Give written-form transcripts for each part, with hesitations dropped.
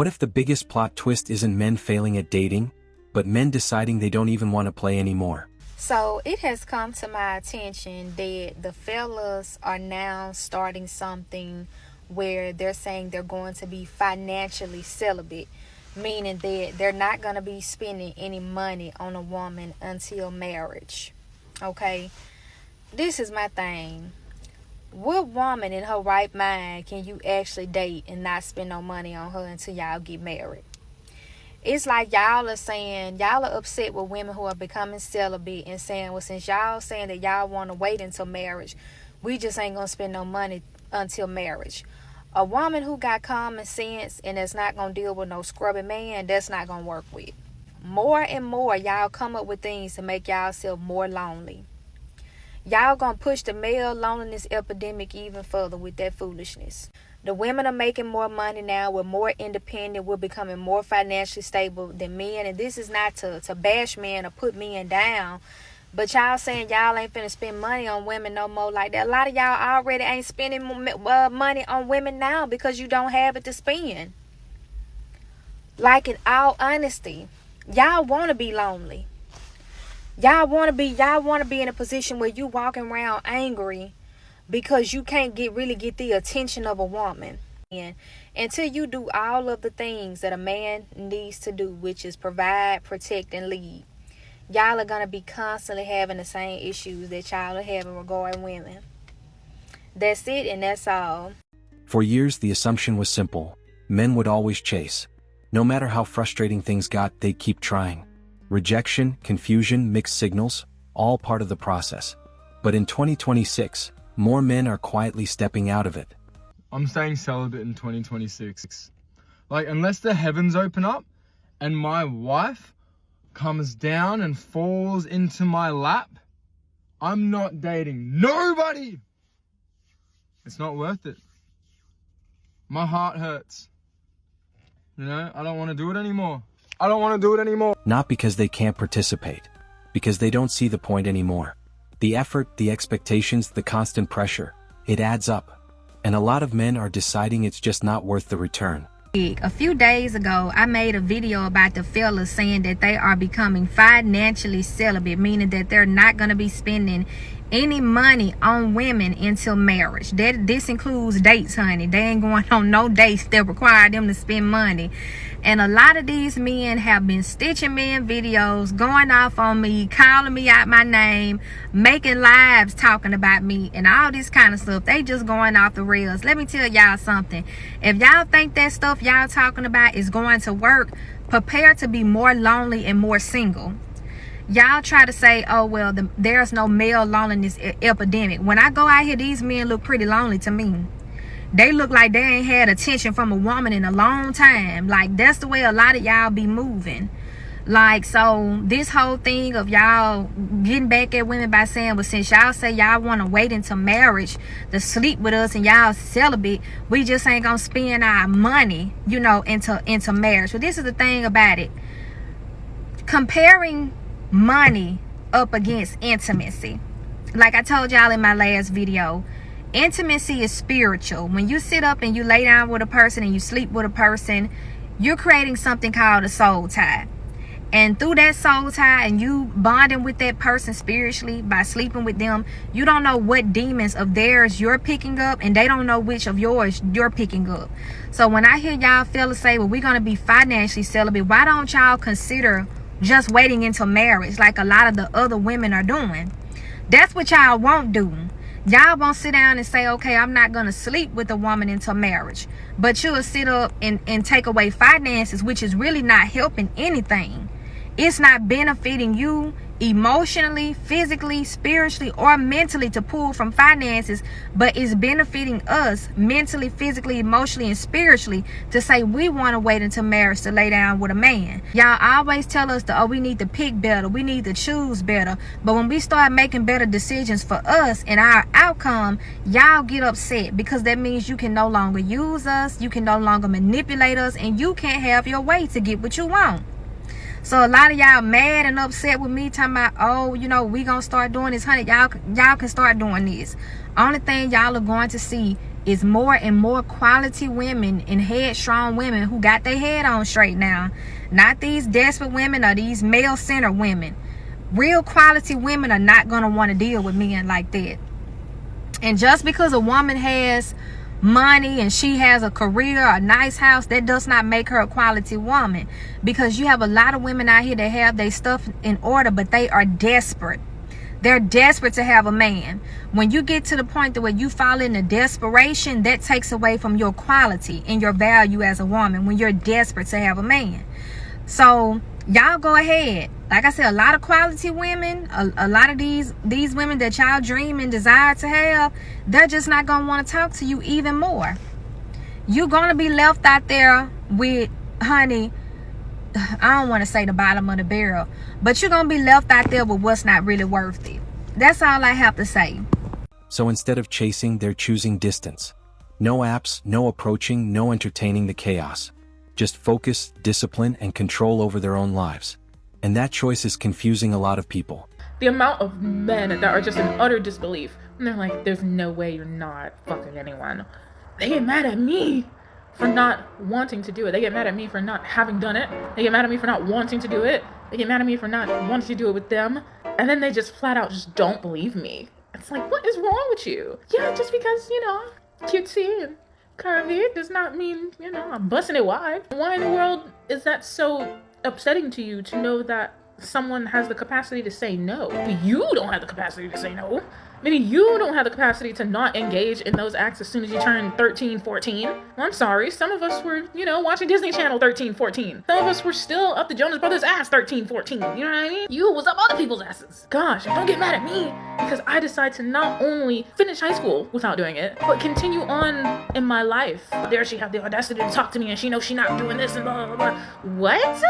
What if the biggest plot twist isn't men failing at dating, but men deciding they don't even want to play anymore? So it has come to my attention that the fellas are now starting something where they're saying they're going to be financially celibate, meaning that they're not going to be spending any money on a woman until marriage. Okay, this is my thing. What woman in her right mind can you actually date and not spend no money on her until y'all get married? It's like y'all are saying, y'all are upset with women who are becoming celibate and saying, well, since y'all saying that y'all want to wait until marriage, we just ain't going to spend no money until marriage. A woman who got common sense and is not going to deal with no scrubby man, that's not going to work with. More and more, y'all come up with things to make y'allself more lonely. Y'all gonna push the male loneliness epidemic even further with that foolishness. The women are making more money now. We're more independent. We're becoming more financially stable than men. And this is not to bash men or put men down. But y'all saying y'all ain't finna spend money on women no more like that. A lot of y'all already ain't spending money on women now because you don't have it to spend. Like, in all honesty, y'all want to be lonely. Y'all want to be in a position where you walking around angry because you can't really get the attention of a woman. And until you do all of the things that a man needs to do, which is provide, protect, and lead, y'all are going to be constantly having the same issues that y'all are having regarding women. That's it, and that's all. For years, the assumption was simple. Men would always chase. No matter how frustrating things got, they'd keep trying. Rejection, confusion, mixed signals, all part of the process. But in 2026, more men are quietly stepping out of it. I'm staying celibate in 2026. Like, unless the heavens open up and my wife comes down and falls into my lap, I'm not dating nobody. It's not worth it. My heart hurts. You know, I don't want to do it anymore. Not because they can't participate, because they don't see the point anymore. The effort, the expectations, the constant pressure, it adds up. And a lot of men are deciding it's just not worth the return. A few days ago, I made a video about the fellas saying that they are becoming financially celibate, meaning that they're not going to be spending any money on women until marriage. This includes dates, honey. They ain't going on no dates that require them to spend money. And a lot of these men have been stitching me in videos, going off on me, calling me out my name, making lives talking about me, and all this kind of stuff. They just going off the rails. Let me tell y'all something. If y'all think that stuff y'all talking about is going to work, prepare to be more lonely and more single. Y'all try to say, oh, well, there's no male loneliness epidemic. When I go out here, these men look pretty lonely to me. They look like they ain't had attention from a woman in a long time. Like, that's the way a lot of y'all be moving. Like, so this whole thing of y'all getting back at women by saying, well, since y'all say y'all want to wait until marriage to sleep with us and y'all celibate, we just ain't gonna spend our money, you know, into marriage. But this is the thing about it. Comparing money up against intimacy. Like I told y'all in my last video, intimacy is spiritual. When you sit up and you lay down with a person and you sleep with a person, you're creating something called a soul tie. And through that soul tie and you bonding with that person spiritually by sleeping with them, you don't know what demons of theirs you're picking up, and they don't know which of yours you're picking up. So when I hear y'all fellas say, well, we're going to be financially celibate, why don't y'all consider just waiting until marriage like a lot of the other women are doing? That's what y'all won't do. Y'all won't sit down and say, okay, I'm not going to sleep with a woman until marriage. But you'll sit up and take away finances, which is really not helping anything. It's not benefiting you emotionally, physically, spiritually, or mentally to pull from finances, but it's benefiting us mentally, physically, emotionally, and spiritually to say we want to wait until marriage to lay down with a man. Y'all always tell us that, oh, we need to pick better, we need to choose better. But when we start making better decisions for us and our outcome, y'all get upset because that means you can no longer use us, you can no longer manipulate us, and you can't have your way to get what you want. So a lot of y'all mad and upset with me talking about, oh, you know, we gonna start doing this, honey. Y'all can start doing this. Only thing y'all are going to see is more and more quality women and headstrong women who got their head on straight now. Not these desperate women or these male-centered women. Real quality women are not going to want to deal with men like that. And just because a woman has money and she has a career, a nice house, that does not make her a quality woman. Because you have a lot of women out here that have their stuff in order, but they are desperate. They're desperate to have a man. When you get to the point where you fall into desperation, that takes away from your quality and your value as a woman when you're desperate to have a man. So y'all go ahead. Like I said, a lot of quality women, a lot of these women that y'all dream and desire to have, they're just not going to want to talk to you even more. You're going to be left out there with, honey, I don't want to say the bottom of the barrel, but you're going to be left out there with what's not really worth it. That's all I have to say. So instead of chasing, they're choosing distance. No apps, no approaching, no entertaining the chaos. Just focus, discipline, and control over their own lives. And that choice is confusing a lot of people. The amount of men that are just in utter disbelief, and they're like, there's no way you're not fucking anyone. They get mad at me for not wanting to do it. They get mad at me for not having done it. They get mad at me for not wanting to do it. They get mad at me for not wanting to do it with them. And then they just flat out just don't believe me. It's like, what is wrong with you? Yeah, just because, cutesy and curvy does not mean, I'm busting it wide. Why in the world is that so upsetting to you to know that someone has the capacity to say no? You don't have the capacity to say no. Maybe you don't have the capacity to not engage in those acts as soon as you turn 13, 14. Well, I'm sorry. Some of us were, watching Disney Channel 13, 14. Some of us were still up the Jonas Brothers' ass 13, 14. You know what I mean? You was up other people's asses. Gosh, don't get mad at me because I decide to not only finish high school without doing it, but continue on in my life. There she had the audacity to talk to me and she knows she's not doing this and blah, blah, blah. What?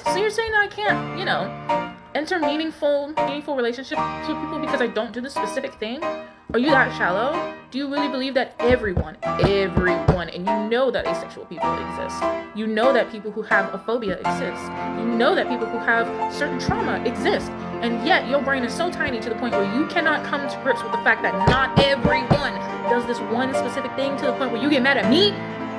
So you're saying that I can't, enter meaningful relationships with people because I don't do this specific thing? Are you that shallow? Do you really believe that everyone, and you know that asexual people exist. You know that people who have a phobia exist. You know that people who have certain trauma exist. And yet your brain is so tiny to the point where you cannot come to grips with the fact that not everyone does this one specific thing to the point where you get mad at me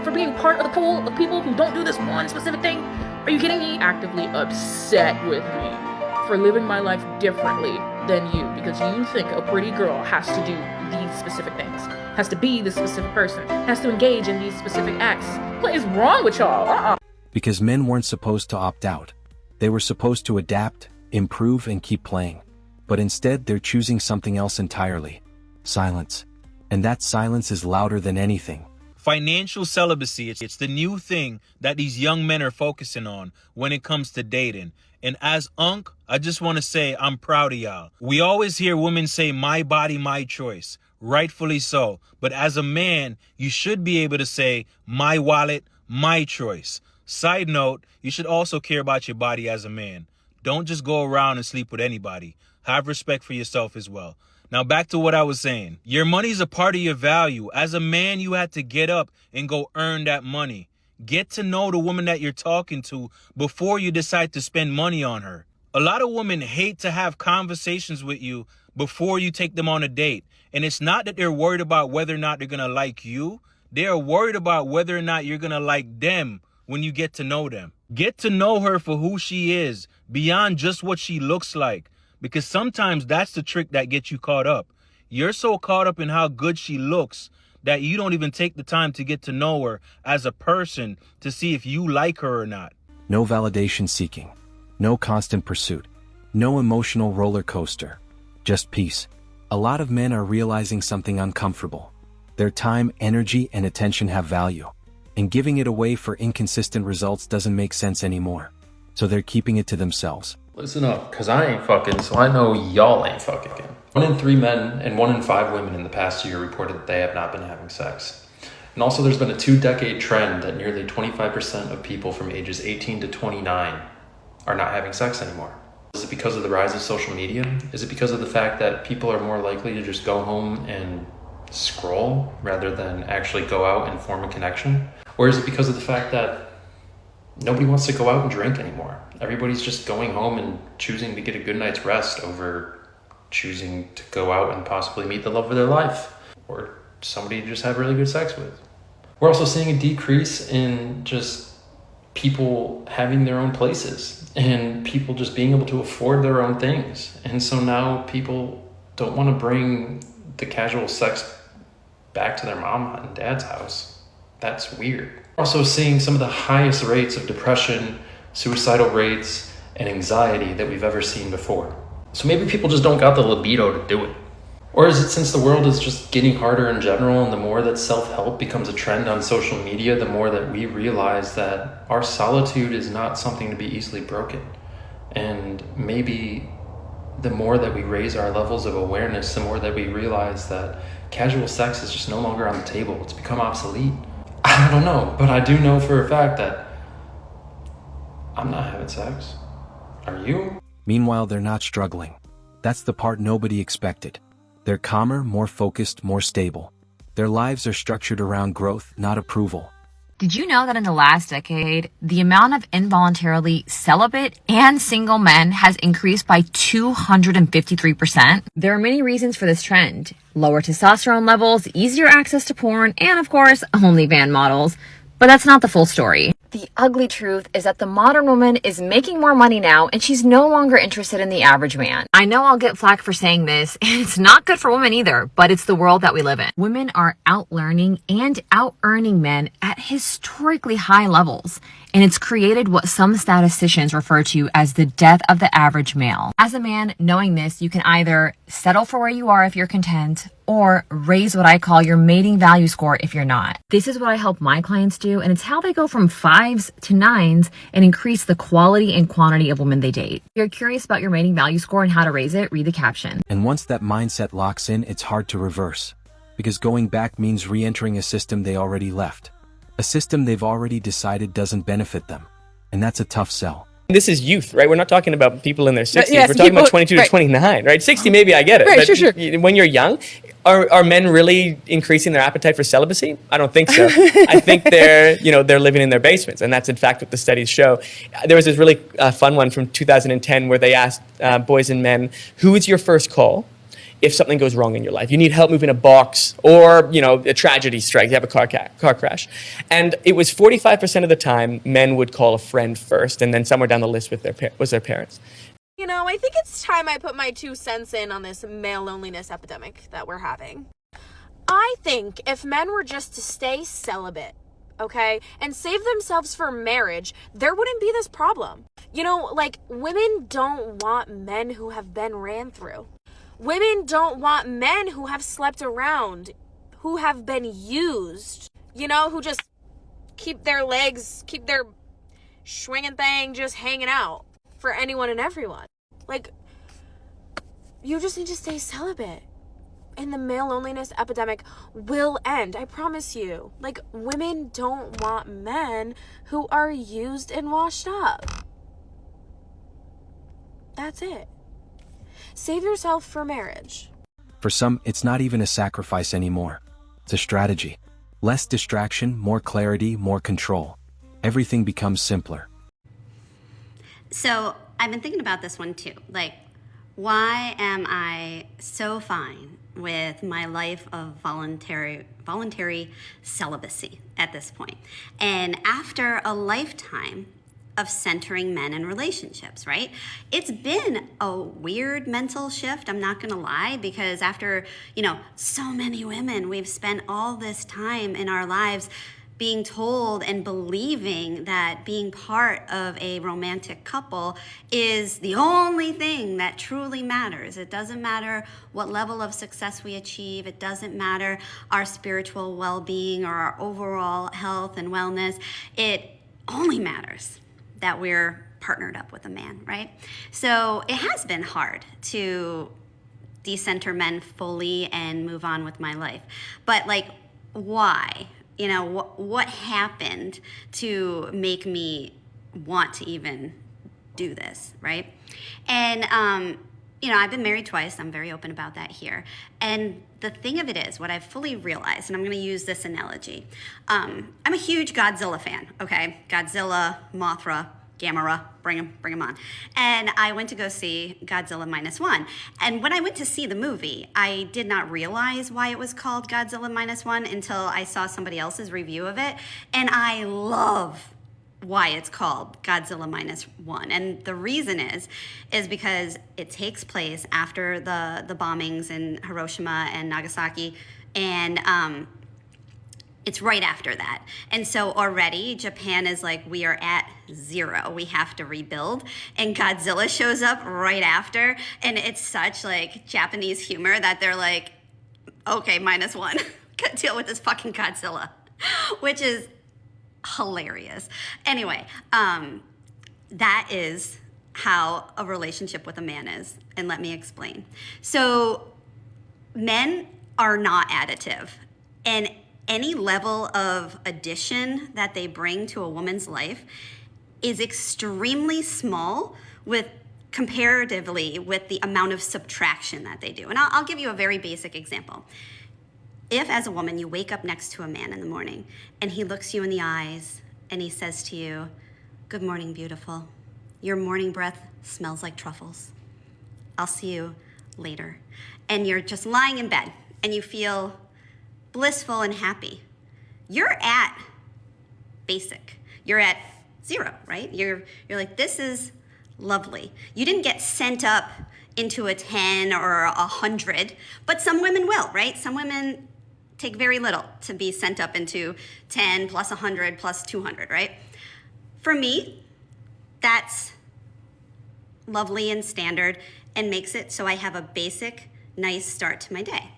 for being part of the pool of people who don't do this one specific thing? Are you kidding me? Actively upset with me for living my life differently than you because you think a pretty girl has to do these specific things, has to be this specific person, has to engage in these specific acts. What is wrong with y'all? Because men weren't supposed to opt out. They were supposed to adapt, improve, and keep playing. But instead, they're choosing something else entirely. Silence. And that silence is louder than anything. Financial celibacy, it's the new thing that these young men are focusing on when it comes to dating. And as Unc, I just want to say I'm proud of y'all. We always hear women say, my body, my choice. Rightfully so. But as a man, you should be able to say, my wallet, my choice. Side note, you should also care about your body as a man. Don't just go around and sleep with anybody. Have respect for yourself as well. Now back to what I was saying. Your money's a part of your value. As a man, you had to get up and go earn that money. Get to know the woman that you're talking to before you decide to spend money on her. A lot of women hate to have conversations with you before you take them on a date. And it's not that they're worried about whether or not they're going to like you. They're worried about whether or not you're going to like them when you get to know them. Get to know her for who she is, beyond just what she looks like. Because sometimes that's the trick that gets you caught up. You're so caught up in how good she looks that you don't even take the time to get to know her as a person to see if you like her or not. No validation seeking. No constant pursuit. No emotional roller coaster. Just peace. A lot of men are realizing something uncomfortable. Their time, energy, and attention have value. And giving it away for inconsistent results doesn't make sense anymore. So they're keeping it to themselves. Listen up, because I ain't fucking, so I know y'all ain't fucking. 1 in 3 men and 1 in 5 women in the past year reported that they have not been having sex. And also there's been a 2-decade trend that nearly 25% of people from ages 18 to 29 are not having sex anymore. Is it because of the rise of social media? Is it because of the fact that people are more likely to just go home and scroll rather than actually go out and form a connection? Or is it because of the fact that nobody wants to go out and drink anymore? Everybody's just going home and choosing to get a good night's rest over choosing to go out and possibly meet the love of their life or somebody to just have really good sex with. We're also seeing a decrease in just people having their own places and people just being able to afford their own things. And so now people don't want to bring the casual sex back to their mom and dad's house. That's weird. We're also seeing some of the highest rates of depression, suicidal rates, and anxiety that we've ever seen before. So maybe people just don't got the libido to do it. Or is it since the world is just getting harder in general, and the more that self-help becomes a trend on social media, the more that we realize that our solitude is not something to be easily broken. And maybe the more that we raise our levels of awareness, the more that we realize that casual sex is just no longer on the table. It's become obsolete. I don't know, but I do know for a fact that I'm not having sex. Are you? Meanwhile, they're not struggling. That's the part nobody expected. They're calmer, more focused, more stable. Their lives are structured around growth, not approval. Did you know that in the last decade, the amount of involuntarily celibate and single men has increased by 253%? There are many reasons for this trend. Lower testosterone levels, easier access to porn, and of course, OnlyFans models. But that's not the full story. The ugly truth is that the modern woman is making more money now, and she's no longer interested in the average man. I know I'll get flack for saying this, and it's not good for women either, but it's the world that we live in. Women are out-learning and out-earning men at historically high levels, and it's created what some statisticians refer to as the death of the average male. As a man, knowing this, you can either settle for where you are if you're content, or raise what I call your mating value score if you're not. This is what I help my clients do, and it's how they go from 5s to 9s and increase the quality and quantity of women they date. If you're curious about your mating value score and how to raise it, read the caption. And once that mindset locks in, it's hard to reverse. Because going back means re-entering a system they already left. A system they've already decided doesn't benefit them. And that's a tough sell. This is youth, right? We're not talking about people in their 60s. Yes, We're talking people, about 22 right. to 29, right? 60, maybe I get it. Right, but sure. When you're young, are men really increasing their appetite for celibacy? I don't think so. I think they're living in their basements, and that's in fact what the studies show. There was this really fun one from 2010 where they asked boys and men, who is your first call if something goes wrong in your life? You need help moving a box, or a tragedy strikes, you have a car crash. And it was 45% of the time men would call a friend first, and then somewhere down the list was their parents. I think it's time I put my 2 cents in on this male loneliness epidemic that we're having. I think if men were just to stay celibate, okay, and save themselves for marriage, there wouldn't be this problem. Women don't want men who have been ran through. Women don't want men who have slept around, who have been used, who just keep their swinging thing just hanging out for anyone and everyone. You just need to stay celibate, and the male loneliness epidemic will end. I promise you. Women don't want men who are used and washed up. That's it. Save yourself for marriage. For some, it's not even a sacrifice anymore. It's a strategy. Less distraction, more clarity, more control. Everything becomes simpler. So I've been thinking about this one too. Why am I so fine with my life of voluntary celibacy at this point? And after a lifetime of centering men in relationships, right? It's been a weird mental shift, I'm not gonna lie, because after, so many women, we've spent all this time in our lives being told and believing that being part of a romantic couple is the only thing that truly matters. It doesn't matter what level of success we achieve. It doesn't matter our spiritual well-being or our overall health and wellness. It only matters that we're partnered up with a man, right? So it has been hard to decenter men fully and move on with my life. But why? What happened to make me want to even do this, right? And, I've been married twice. I'm very open about that here. And the thing of it is, what I've fully realized, and I'm going to use this analogy. I'm a huge Godzilla fan, okay? Godzilla, Mothra, Gamera, bring him on. And I went to go see Godzilla Minus One. And when I went to see the movie, I did not realize why it was called Godzilla Minus One until I saw somebody else's review of it. And I love why it's called Godzilla Minus One. And the reason is because it takes place after the bombings in Hiroshima and Nagasaki. And it's right after that. And so already Japan is like, we are at 0. We have to rebuild. And Godzilla shows up right after. And it's such like Japanese humor that they're like, okay, -1. Gotta deal with this fucking Godzilla, which is hilarious. Anyway, that is how a relationship with a man is. And let me explain. So men are not additive. And any level of addition that they bring to a woman's life is extremely small comparatively with the amount of subtraction that they do. And I'll give you a very basic example. If, as a woman, you wake up next to a man in the morning and he looks you in the eyes and he says to you, "Good morning, beautiful. Your morning breath smells like truffles. I'll see you later." And you're just lying in bed and you feel blissful and happy. You're at basic. You're at 0, right? You're like, this is lovely. You didn't get sent up into a 10 or 100, but some women will, right? Some women take very little to be sent up into 10 plus 100 plus 200, right? For me, that's lovely and standard and makes it so I have a basic, nice start to my day.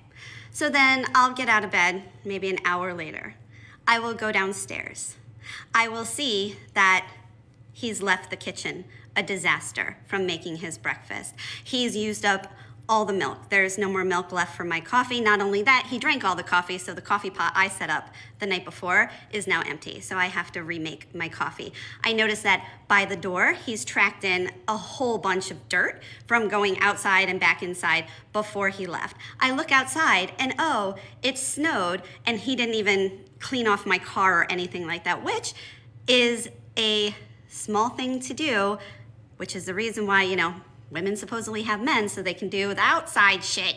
So then I'll get out of bed maybe an hour later. I will go downstairs. I will see that he's left the kitchen a disaster from making his breakfast. He's used up all the milk. There's no more milk left for my coffee. Not only that, he drank all the coffee, so the coffee pot I set up the night before is now empty, so I have to remake my coffee. I notice that by the door, he's tracked in a whole bunch of dirt from going outside and back inside before he left. I look outside and oh, it snowed and he didn't even clean off my car or anything like that, which is a small thing to do, which is the reason why, women supposedly have men so they can do the outside shit.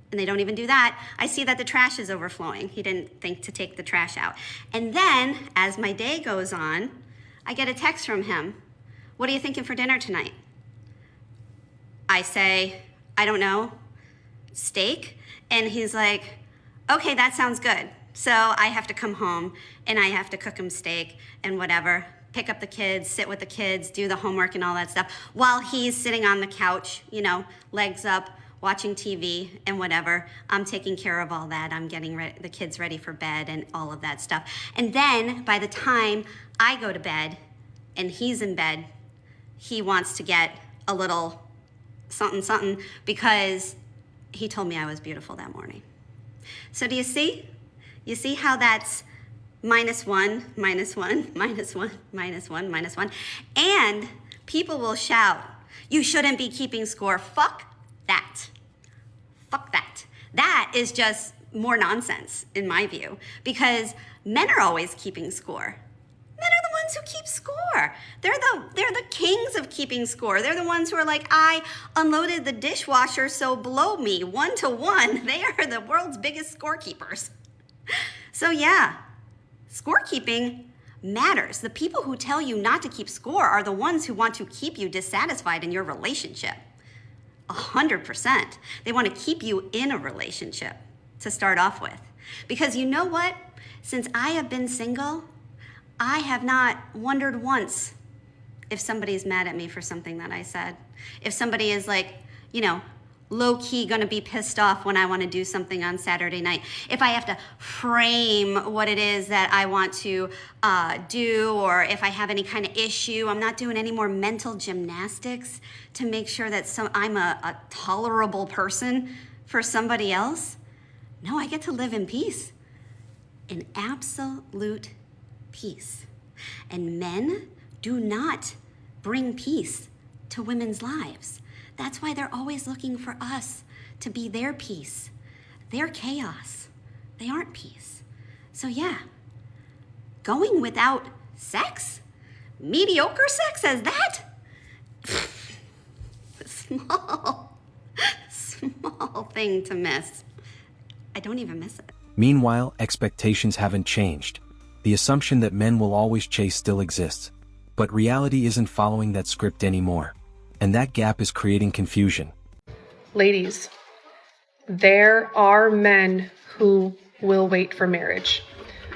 And they don't even do that. I see that the trash is overflowing. He didn't think to take the trash out. And then, as my day goes on, I get a text from him. "What are you thinking for dinner tonight?" I say, "I don't know, steak?" And he's like, "Okay, that sounds good." So I have to come home and I have to cook him steak and whatever. Pick up the kids, sit with the kids, do the homework and all that stuff, while he's sitting on the couch, legs up, watching TV and whatever. I'm taking care of all that. I'm getting the kids ready for bed and all of that stuff. And then by the time I go to bed and he's in bed, he wants to get a little something because he told me I was beautiful that morning. So do you see? You see how that's -1, -1, -1, -1, -1. And people will shout, "You shouldn't be keeping score." Fuck that. Fuck that. That is just more nonsense in my view, because men are always keeping score. Men are the ones who keep score. They're the kings of keeping score. They're the ones who are like, "I unloaded the dishwasher, so blow me 1 to 1. They are the world's biggest scorekeepers. So yeah. Scorekeeping matters. The people who tell you not to keep score are the ones who want to keep you dissatisfied in your relationship. 100%. They want to keep you in a relationship to start off with. Because you know what? Since I have been single, I have not wondered once if somebody's mad at me for something that I said. If somebody is like, low-key gonna be pissed off when I want to do something on Saturday night. If I have to frame what it is that I want to do, or if I have any kind of issue, I'm not doing any more mental gymnastics to make sure that I'm a tolerable person for somebody else. No, I get to live in peace. In absolute peace. And men do not bring peace to women's lives. That's why they're always looking for us to be their peace. They're chaos. They aren't peace. So yeah, going without sex mediocre sex as that? Small thing to miss. I don't even miss it. Meanwhile, expectations haven't changed. The assumption that men will always chase still exists. But reality isn't following that script anymore. And that gap is creating confusion. Ladies, there are men who will wait for marriage.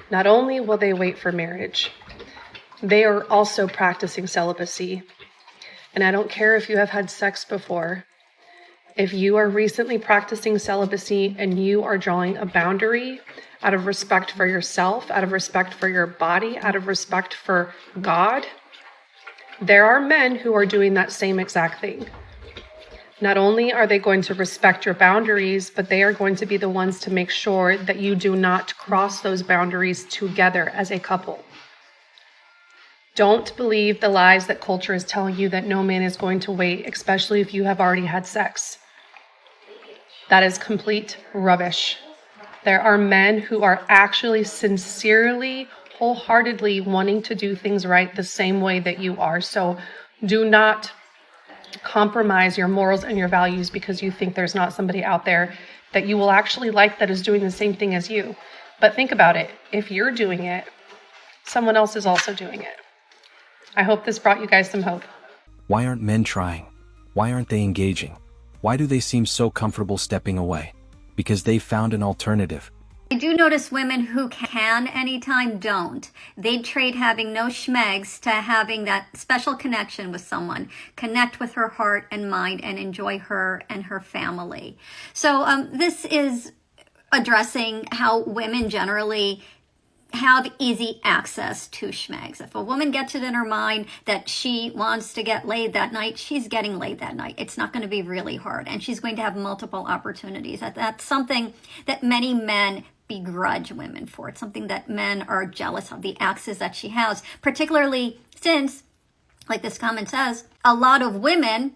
Not only will they wait for marriage, they are also practicing celibacy. And I don't care if you have had sex before. If you are recently practicing celibacy and you are drawing a boundary out of respect for yourself, out of respect for your body, out of respect for God, there are men who are doing that same exact thing. Not only are they going to respect your boundaries, but they are going to be the ones to make sure that you do not cross those boundaries together as a couple. Don't believe the lies that culture is telling you that no man is going to wait, especially if you have already had sex. That is complete rubbish. There are men who are actually sincerely, wholeheartedly wanting to do things right the same way that you are. So do not compromise your morals and your values because you think there's not somebody out there that you will actually like that is doing the same thing as you. But think about it. If you're doing it, someone else is also doing it. I hope this brought you guys some hope. Why aren't men trying? Why aren't they engaging? Why do they seem so comfortable stepping away? Because they've found an alternative. I do notice women who can anytime don't. They'd trade having no schmegs to having that special connection with someone. Connect with her heart and mind and enjoy her and her family. So this is addressing how women generally have easy access to schmegs. If a woman gets it in her mind that she wants to get laid that night, she's getting laid that night. It's not going to be really hard, and she's going to have multiple opportunities. That's something that many men begrudge women for. It's something that men are jealous of, the access that she has, particularly since, like this comment says, a lot of women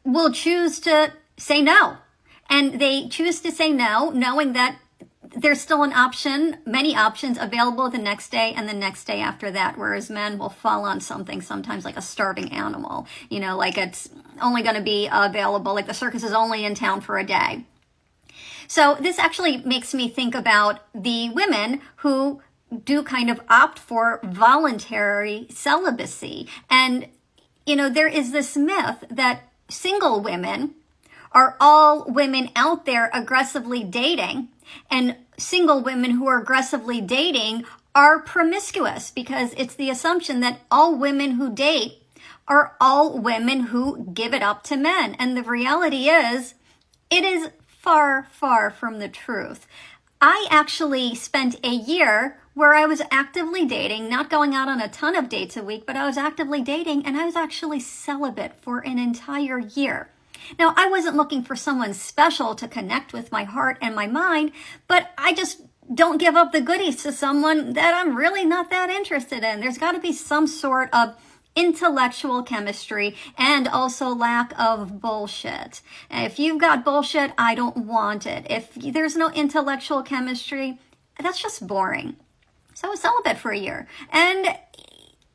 will choose to say no. And they choose to say no, knowing that there's still an option, many options available the next day and the next day after that, whereas men will fall on something sometimes like a starving animal, like it's only going to be available, like the circus is only in town for a day. So this actually makes me think about the women who do kind of opt for voluntary celibacy. And, there is this myth that single women are all women out there aggressively dating, and single women who are aggressively dating are promiscuous, because it's the assumption that all women who date are all women who give it up to men. And the reality is, it is far, far from the truth. I actually spent a year where I was actively dating, not going out on a ton of dates a week, but I was actively dating, and I was actually celibate for an entire year. Now, I wasn't looking for someone special to connect with my heart and my mind, but I just don't give up the goodies to someone that I'm really not that interested in. There's got to be some sort of intellectual chemistry and also lack of bullshit. If you've got bullshit, I don't want it. If there's no intellectual chemistry, that's just boring. So I was celibate for a year. And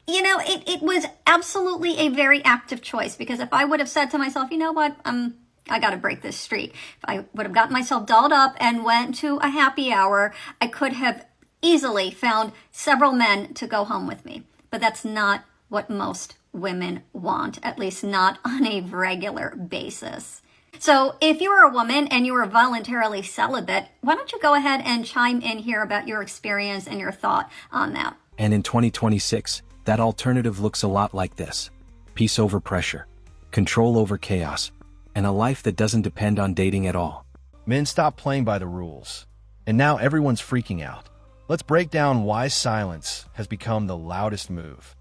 it was absolutely a very active choice, because if I would have said to myself, you know what, I got to break this streak. If I would have gotten myself dolled up and went to a happy hour, I could have easily found several men to go home with me. But that's not what most women want, at least not on a regular basis. So if you are a woman and you are voluntarily celibate, why don't you go ahead and chime in here about your experience and your thought on that? And in 2026, that alternative looks a lot like this: peace over pressure, control over chaos, and a life that doesn't depend on dating at all. Men stopped playing by the rules, and now everyone's freaking out. Let's break down why silence has become the loudest move.